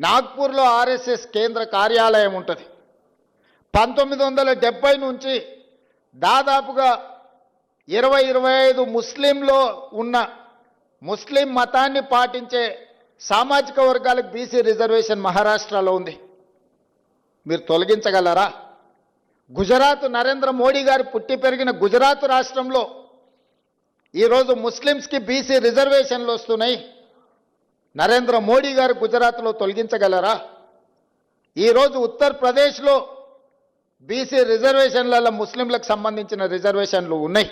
నాగ్పూర్లో RSS కేంద్ర కార్యాలయం ఉంటుంది. 1970 నుంచి దాదాపుగా 20-25 ముస్లింలో ఉన్న ముస్లిం మతాన్ని పాటించే సామాజిక వర్గాలకు బీసీ రిజర్వేషన్ మహారాష్ట్రలో ఉంది. మీరు తొలగించగలరా? గుజరాత్ నరేంద్ర మోడీ గారు పుట్టి పెరిగిన గుజరాత్ రాష్ట్రంలో ఈరోజు ముస్లిమ్స్కి బీసీ రిజర్వేషన్లు వస్తున్నాయి. నరేంద్ర మోడీ గారు గుజరాత్లో తొలగించగలరా? ఈరోజు ఉత్తరప్రదేశ్లో బీసీ రిజర్వేషన్లలో ముస్లింలకు సంబంధించిన రిజర్వేషన్లు ఉన్నాయి.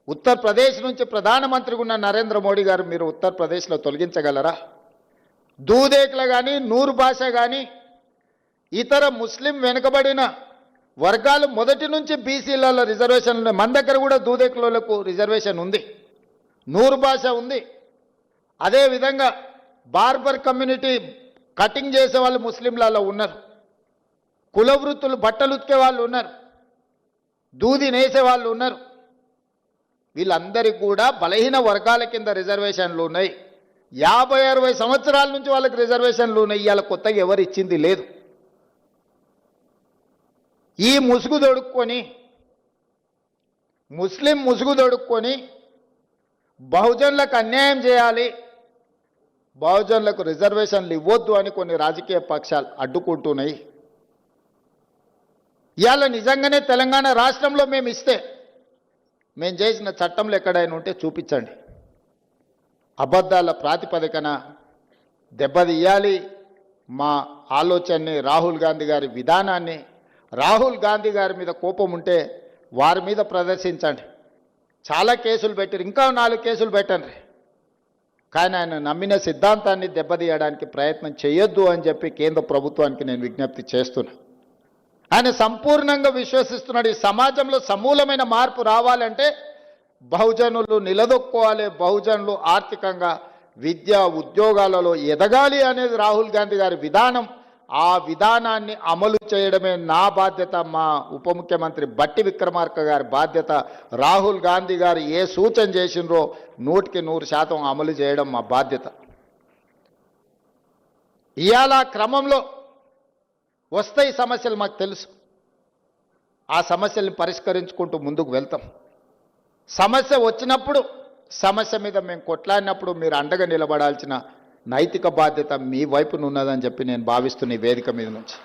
ఉత్తరప్రదేశ్ నుంచి ప్రధానమంత్రిగా ఉన్న నరేంద్ర మోడీ గారు మీరు ఉత్తరప్రదేశ్లో తొలగించగలరా? దూదేకులు కానీ నూరు భాష కానీ ఇతర ముస్లిం వెనుకబడిన వర్గాలు మొదటి నుంచి బీసీలలో రిజర్వేషన్లు ఉన్నాయి. మన దగ్గర కూడా దూదేకులకు రిజర్వేషన్ ఉంది, నూరు భాష ఉంది. అదేవిధంగా బార్బర్ కమ్యూనిటీ కటింగ్ చేసే వాళ్ళు ముస్లింలలో ఉన్నారు, కుల వృత్తులు బట్టలు ఉతికే వాళ్ళు ఉన్నారు, దూది నేసే వాళ్ళు ఉన్నారు. వీళ్ళందరికీ కూడా బలహీన వర్గాల కింద రిజర్వేషన్లు ఉన్నాయి. 50-60 సంవత్సరాల నుంచి వాళ్ళకి రిజర్వేషన్లు ఉన్నాయి. ఇవాళ కొత్తగా ఎవరు ఇచ్చింది లేదు. ఈ ముసుగు దొడుక్కొని ముస్లిం ముసుగు దొడుక్కొని బహుజనులకు అన్యాయం చేయాలి, బహుజనులకు రిజర్వేషన్లు ఇవ్వద్దు అని కొన్ని రాజకీయ పక్షాలు అడ్డుకుంటున్నాయి. ఇవాళ నిజంగానే తెలంగాణ రాష్ట్రంలో మేము ఇస్తే మేము చేసిన చట్టంలో ఎక్కడైనా ఉంటే చూపించండి. అబద్ధాల ప్రాతిపదికన దెబ్బతీయాలి మా ఆలోచనని, రాహుల్ గాంధీ గారి విధానాన్ని. రాహుల్ గాంధీ గారి మీద కోపం ఉంటే వారి మీద ప్రదర్శించండి. చాలా కేసులు పెట్టారు, ఇంకా 4 కేసులు పెట్టండి. కానీ ఆయన నమ్మిన సిద్ధాంతాన్ని దెబ్బతీయడానికి ప్రయత్నం చేయొద్దు అని చెప్పి కేంద్ర ప్రభుత్వానికి నేను విజ్ఞప్తి చేస్తున్నా. ఆయన సంపూర్ణంగా విశ్వసిస్తున్నాడు ఈ సమాజంలో సమూలమైన మార్పు రావాలంటే బహుజనులు నిలదొక్కోవాలి, బహుజనులు ఆర్థికంగా విద్య ఉద్యోగాలలో ఎదగాలి అనేది రాహుల్ గాంధీ గారి విధానం. ఆ విధానాన్ని అమలు చేయడమే నా బాధ్యత, మా ఉప ముఖ్యమంత్రి బట్టి విక్రమార్క గారి బాధ్యత. రాహుల్ గాంధీ గారు ఏ సూచన చేసినరో 100% అమలు చేయడం మా బాధ్యత. ఇవాళ క్రమంలో వస్తాయి సమస్యలు, మాకు తెలుసు. ఆ సమస్యల్ని పరిష్కరించుకుంటూ ముందుకు వెళ్తాం. సమస్య వచ్చినప్పుడు, సమస్య మీద మేము కొట్లాడినప్పుడు మీరు అండగా నిలబడాల్సిన నైతిక బాధ్యత మీ వైపున ఉన్నదని చెప్పి నేను భావిస్తున్న ఈ వేదిక మీద నుంచి